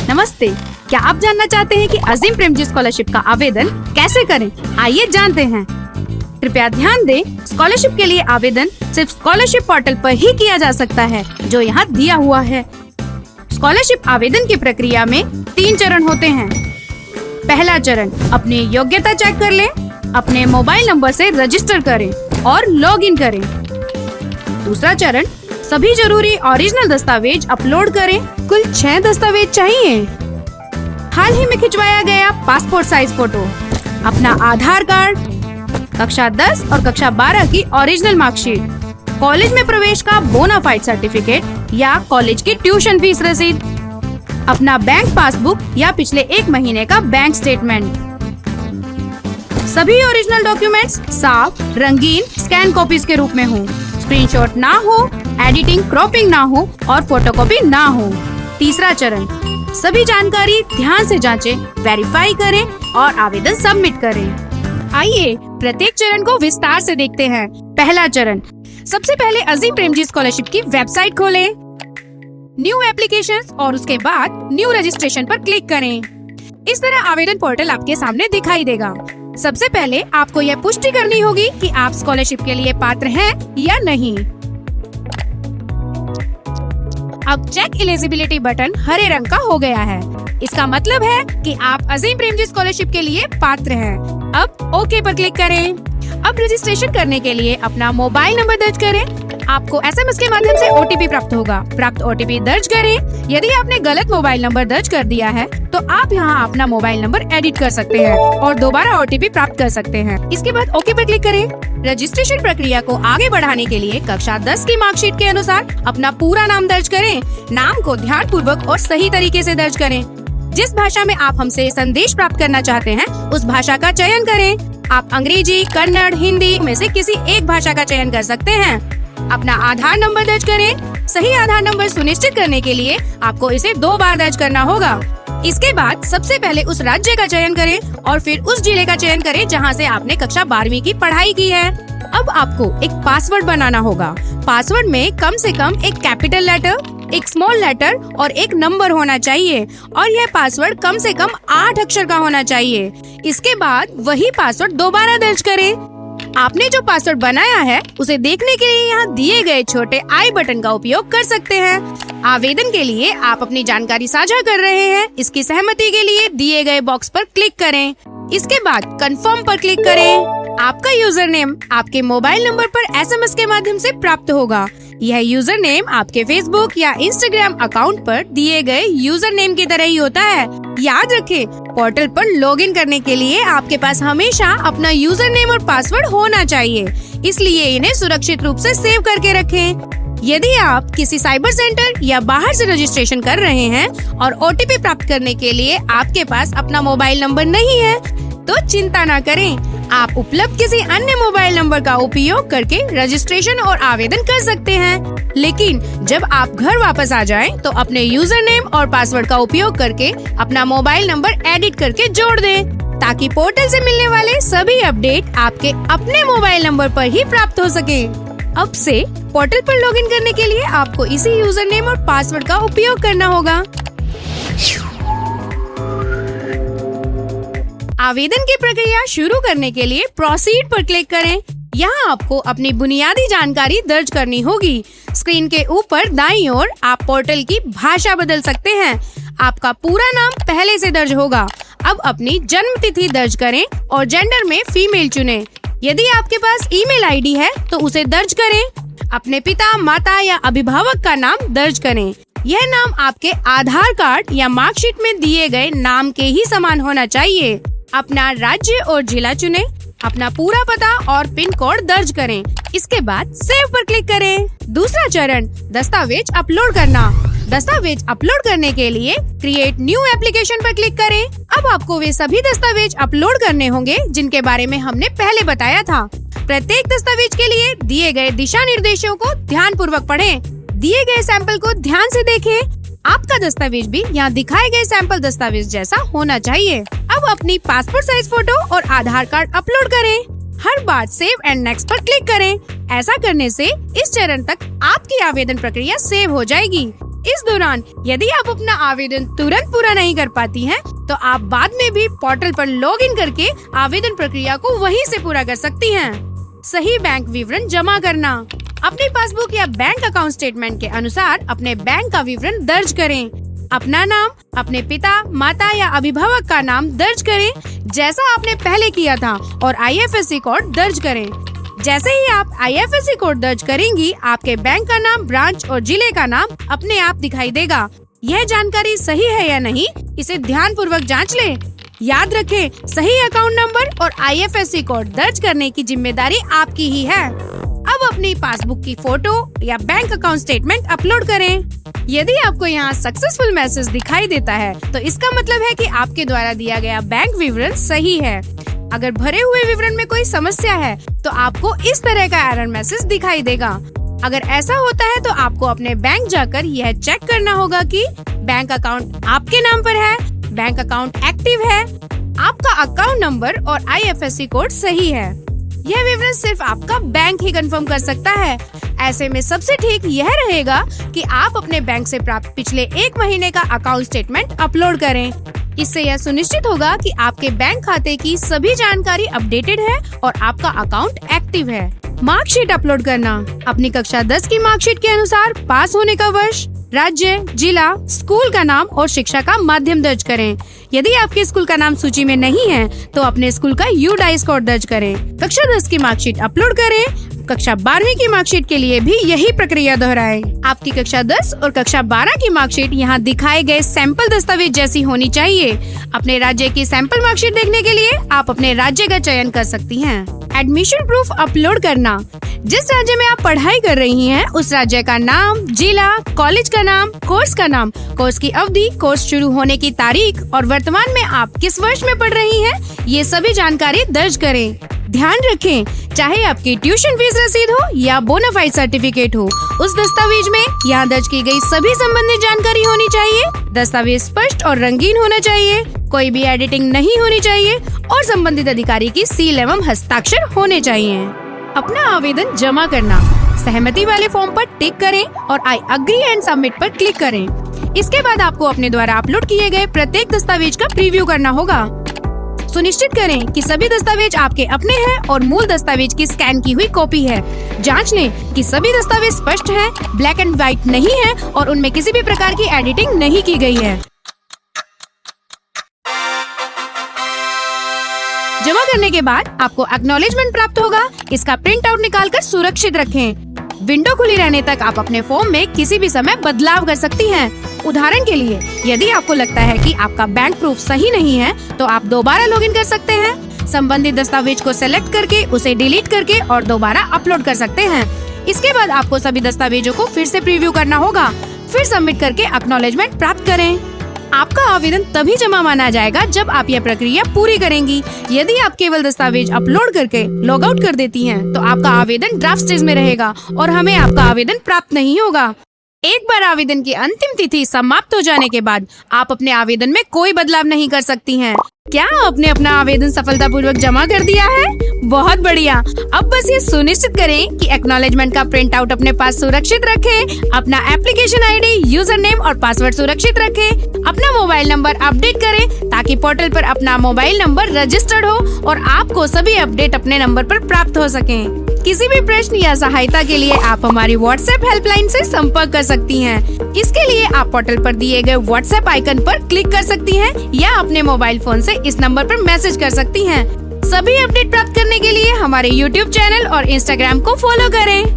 नमस्ते, क्या आप जानना चाहते हैं कि अजीम प्रेमजी स्कॉलरशिप का आवेदन कैसे करें? आइए जानते हैं। कृपया ध्यान दें, स्कॉलरशिप के लिए आवेदन सिर्फ स्कॉलरशिप पोर्टल पर ही किया जा सकता है, जो यहाँ दिया हुआ है। स्कॉलरशिप आवेदन की प्रक्रिया में 3 चरण होते हैं। पहला चरण, अपनी योग्यता चेक कर लें, अपने मोबाइल नंबर से रजिस्टर करें और लॉग इन करें। दूसरा चरण, सभी जरूरी ओरिजिनल दस्तावेज अपलोड करें। कुल 6 दस्तावेज चाहिए। हाल ही में खिंचवाया गया पासपोर्ट साइज फोटो, अपना आधार कार्ड, कक्षा 10 और कक्षा 12 की ओरिजिनल मार्कशीट, कॉलेज में प्रवेश का बोनाफाइड सर्टिफिकेट या कॉलेज की ट्यूशन फीस रसीद, अपना बैंक पासबुक या पिछले 1 महीने का बैंक स्टेटमेंट। सभी ओरिजिनल डॉक्यूमेंट्स साफ, रंगीन स्कैन कॉपीज के रूप में हो, स्क्रीनशॉट ना हो, एडिटिंग क्रॉपिंग ना हो और फोटोकॉपी ना हो। तीसरा चरण, सभी जानकारी ध्यान से जांचें, वेरीफाई करें और आवेदन सबमिट करें। आइए प्रत्येक चरण को विस्तार से देखते हैं। पहला चरण, सबसे पहले अजीम प्रेमजी स्कॉलरशिप की वेबसाइट खोलें, न्यू एप्लीकेशंस और उसके बाद न्यू रजिस्ट्रेशन पर क्लिक करें। इस तरह आवेदन पोर्टल आपके सामने दिखाई देगा। सबसे पहले आपको यह पुष्टि करनी होगी कि आप स्कॉलरशिप के लिए पात्र हैं या नहीं। अब चेक एलिजिबिलिटी बटन हरे रंग का हो गया है। इसका मतलब है कि आप अजीम प्रेमजी स्कॉलरशिप के लिए पात्र हैं। अब ओके पर क्लिक करें। अब रजिस्ट्रेशन करने के लिए अपना मोबाइल नंबर दर्ज करें। आपको SMS के माध्यम से OTP प्राप्त होगा। प्राप्त OTP दर्ज करें। यदि आपने गलत मोबाइल नंबर दर्ज कर दिया है तो आप यहाँ अपना मोबाइल नंबर एडिट कर सकते हैं और दोबारा OTP प्राप्त कर सकते हैं। इसके बाद ओके पर क्लिक करें। रजिस्ट्रेशन प्रक्रिया को आगे बढ़ाने के लिए कक्षा 10 की मार्कशीट के अनुसार अपना पूरा नाम दर्ज करें। नाम को ध्यान पूर्वक और सही तरीके से दर्ज करें। जिस भाषा में आप हमसे संदेश प्राप्त करना चाहते हैं उस भाषा का चयन करें। आप अंग्रेजी, कन्नड़, हिंदी में से किसी एक भाषा का चयन कर सकते हैं। अपना आधार नंबर दर्ज करें। सही आधार नंबर सुनिश्चित करने के लिए आपको इसे 2 बार दर्ज करना होगा। इसके बाद सबसे पहले उस राज्य का चयन करें और फिर उस जिले का चयन करें जहां से आपने कक्षा 12वीं की पढ़ाई की है। अब आपको एक पासवर्ड बनाना होगा। पासवर्ड में कम से कम एक कैपिटल लेटर, एक स्मॉल लेटर और एक नंबर होना चाहिए और यह पासवर्ड कम से कम 8 अक्षर का होना चाहिए। इसके बाद वही पासवर्ड दोबारा दर्ज करें। आपने जो पासवर्ड बनाया है उसे देखने के लिए यहाँ दिए गए छोटे आई बटन का उपयोग कर सकते हैं। आवेदन के लिए आप अपनी जानकारी साझा कर रहे हैं, इसकी सहमति के लिए दिए गए बॉक्स पर क्लिक करें। इसके बाद कंफर्म पर क्लिक करें। आपका यूजर नेम आपके मोबाइल नंबर पर SMS के माध्यम से प्राप्त होगा। यह यूजर नेम आपके फेसबुक या इंस्टाग्राम अकाउंट पर दिए गए यूजर नेम की तरह ही होता है। याद रखें, पोर्टल पर लॉगिन करने के लिए आपके पास हमेशा अपना यूजर नेम और पासवर्ड होना चाहिए, इसलिए इन्हें सुरक्षित रूप से सेव करके रखें। यदि आप किसी साइबर सेंटर या बाहर से रजिस्ट्रेशन कर रहे हैं और OTP प्राप्त करने के लिए आपके पास अपना मोबाइल नंबर नहीं है तो चिंता न करें। आप उपलब्ध किसी अन्य मोबाइल नंबर का उपयोग करके रजिस्ट्रेशन और आवेदन कर सकते हैं। लेकिन जब आप घर वापस आ जाएं, तो अपने यूजर नेम और पासवर्ड का उपयोग करके अपना मोबाइल नंबर एडिट करके जोड़ दें, ताकि पोर्टल से मिलने वाले सभी अपडेट आपके अपने मोबाइल नंबर पर ही प्राप्त हो सके। अब से पोर्टल पर लॉगिन करने के लिए आपको इसी यूजर नेम और पासवर्ड का उपयोग करना होगा। आवेदन की प्रक्रिया शुरू करने के लिए प्रोसीड पर क्लिक करें। यहाँ आपको अपनी बुनियादी जानकारी दर्ज करनी होगी। स्क्रीन के ऊपर दाईं ओर आप पोर्टल की भाषा बदल सकते हैं। आपका पूरा नाम पहले से दर्ज होगा। अब अपनी जन्म तिथि दर्ज करें और जेंडर में फीमेल चुनें। यदि आपके पास ईमेल ID है तो उसे दर्ज करें। अपने पिता, माता या अभिभावक का नाम दर्ज करें। यह नाम आपके आधार कार्ड या मार्कशीट में दिए गए नाम के ही समान होना चाहिए। अपना राज्य और जिला चुनें। अपना पूरा पता और पिन कोड दर्ज करें। इसके बाद सेव पर क्लिक करें। दूसरा चरण, दस्तावेज अपलोड करना। दस्तावेज अपलोड करने के लिए क्रिएट न्यू एप्लीकेशन पर क्लिक करें। अब आपको वे सभी दस्तावेज अपलोड करने होंगे जिनके बारे में हमने पहले बताया था। प्रत्येक दस्तावेज के लिए दिए गए दिशा निर्देशों को ध्यान पूर्वक पढ़ें। दिए गए सैंपल को ध्यान से देखें। आपका दस्तावेज भी यहाँ दिखाए गए सैंपल दस्तावेज जैसा होना चाहिए। अब अपनी पासपोर्ट साइज फोटो और आधार कार्ड अपलोड करें। हर बार सेव एंड नेक्स्ट पर क्लिक करें। ऐसा करने से इस चरण तक आपकी आवेदन प्रक्रिया सेव हो जाएगी। इस दौरान यदि आप अपना आवेदन तुरंत पूरा नहीं कर पाती हैं, तो आप बाद में भी पोर्टल पर लॉगिन करके आवेदन प्रक्रिया को वहीं से पूरा कर सकती हैं। सही बैंक विवरण जमा करना। अपनी पासबुक या बैंक अकाउंट स्टेटमेंट के अनुसार अपने बैंक का विवरण दर्ज करें। अपना नाम, अपने पिता, माता या अभिभावक का नाम दर्ज करें जैसा आपने पहले किया था और IFSC कोड दर्ज करें। जैसे ही आप IFSC कोड दर्ज करेंगी, आपके बैंक का नाम, ब्रांच और जिले का नाम अपने आप दिखाई देगा। यह जानकारी सही है या नहीं, इसे ध्यान पूर्वक जाँच लें। याद रखें, सही अकाउंट नंबर और IFSC कोड दर्ज करने की जिम्मेदारी आपकी ही है। अब अपनी पासबुक की फोटो या बैंक अकाउंट स्टेटमेंट अपलोड करें। यदि आपको यहाँ सक्सेसफुल मैसेज दिखाई देता है, तो इसका मतलब है कि आपके द्वारा दिया गया बैंक विवरण सही है। अगर भरे हुए विवरण में कोई समस्या है, तो आपको इस तरह का एरर मैसेज दिखाई देगा। अगर ऐसा होता है, तो आपको अपने बैंक जाकर यह चेक करना होगा कि बैंक अकाउंट आपके नाम पर है, बैंक अकाउंट एक्टिव है, आपका अकाउंट नंबर और IFSC कोड सही है। यह विवरण सिर्फ आपका बैंक ही कंफर्म कर सकता है। ऐसे में सबसे ठीक यह रहेगा कि आप अपने बैंक से प्राप्त पिछले 1 महीने का अकाउंट स्टेटमेंट अपलोड करें। इससे यह सुनिश्चित होगा कि आपके बैंक खाते की सभी जानकारी अपडेटेड है और आपका अकाउंट एक्टिव है। मार्कशीट अपलोड करना। अपनी कक्षा 10 की मार्कशीट के अनुसार पास होने का वर्ष, राज्य, जिला, स्कूल का नाम और शिक्षा का माध्यम दर्ज करें। यदि आपके स्कूल का नाम सूची में नहीं है, तो अपने स्कूल का UDICE कोड दर्ज करें। कक्षा 10 की मार्कशीट अपलोड करें। कक्षा 12वीं की मार्कशीट के लिए भी यही प्रक्रिया दोहराएं। आपकी कक्षा 10 और कक्षा 12 की मार्कशीट यहाँ दिखाए गए सैंपल दस्तावेज जैसी होनी चाहिए। अपने राज्य की सैंपल मार्कशीट देखने के लिए आप अपने राज्य का चयन कर सकती हैं। एडमिशन प्रूफ अपलोड करना। जिस राज्य में आप पढ़ाई कर रही हैं, उस राज्य का नाम, जिला, कॉलेज का नाम, कोर्स का नाम, कोर्स की अवधि, कोर्स शुरू होने की तारीख और वर्तमान में आप किस वर्ष में पढ़ रही हैं, ये सभी जानकारी दर्ज करें। ध्यान रखें, चाहे आपकी ट्यूशन फीस रसीद हो या बोनाफाइड सर्टिफिकेट हो, उस दस्तावेज में यहाँ दर्ज की गई सभी संबंधित जानकारी होनी चाहिए। दस्तावेज स्पष्ट और रंगीन होना चाहिए, कोई भी एडिटिंग नहीं होनी चाहिए और संबंधित अधिकारी की सील एवं हस्ताक्षर होने चाहिए। अपना आवेदन जमा करना। सहमति वाले फॉर्म पर टिक करें और I agree एंड सबमिट पर क्लिक करें। इसके बाद आपको अपने द्वारा अपलोड किए गए प्रत्येक दस्तावेज का प्रीव्यू करना होगा। सुनिश्चित करें कि सभी दस्तावेज आपके अपने हैं और मूल दस्तावेज की स्कैन की हुई कॉपी है। जांच लें कि सभी दस्तावेज स्पष्ट हैं, ब्लैक एंड व्हाइट नहीं है और उनमें किसी भी प्रकार की एडिटिंग नहीं की गई है। जमा करने के बाद आपको एक्नॉलेजमेंट प्राप्त होगा। इसका प्रिंट आउट निकाल कर सुरक्षित रखें। विंडो खुली रहने तक आप अपने फॉर्म में किसी भी समय बदलाव कर सकती हैं। उदाहरण के लिए, यदि आपको लगता है कि आपका बैंक प्रूफ सही नहीं है, तो आप दोबारा लॉगिन कर सकते हैं। संबंधित दस्तावेज को सेलेक्ट करके उसे डिलीट करके और दोबारा अपलोड कर सकते हैं। इसके बाद आपको सभी दस्तावेजों को फिर से प्रीव्यू करना होगा, फिर सबमिट करके एक्नॉलेजमेंट प्राप्त करें। आपका आवेदन तभी जमा माना जाएगा जब आप यह प्रक्रिया पूरी करेंगी। यदि आप केवल दस्तावेज अपलोड करके लॉग आउट कर देती हैं, तो आपका आवेदन ड्राफ्ट स्टेज में रहेगा और हमें आपका आवेदन प्राप्त नहीं होगा। एक बार आवेदन की अंतिम तिथि समाप्त हो जाने के बाद आप अपने आवेदन में कोई बदलाव नहीं कर सकती हैं। क्या आपने अपना आवेदन सफलतापूर्वक जमा कर दिया है? बहुत बढ़िया। अब बस ये सुनिश्चित करें कि एक्नॉलेजमेंट का प्रिंट आउट अपने पास सुरक्षित रखें, अपना एप्लीकेशन ID, यूजर नेम और पासवर्ड सुरक्षित रखें, अपना मोबाइल नंबर अपडेट करें ताकि पोर्टल पर अपना मोबाइल नंबर रजिस्टर्ड हो और आपको सभी अपडेट अपने नंबर पर प्राप्त हो सकें। किसी भी प्रश्न या सहायता के लिए आप हमारी व्हाट्सएप हेल्पलाइन से संपर्क कर सकती हैं। इसके लिए आप पोर्टल पर दिए गए व्हाट्सएप आइकन पर क्लिक कर सकती हैं या अपने मोबाइल फोन से इस नंबर पर मैसेज कर सकती हैं। सभी अपडेट प्राप्त करने के लिए हमारे YouTube चैनल और Instagram को फॉलो करें।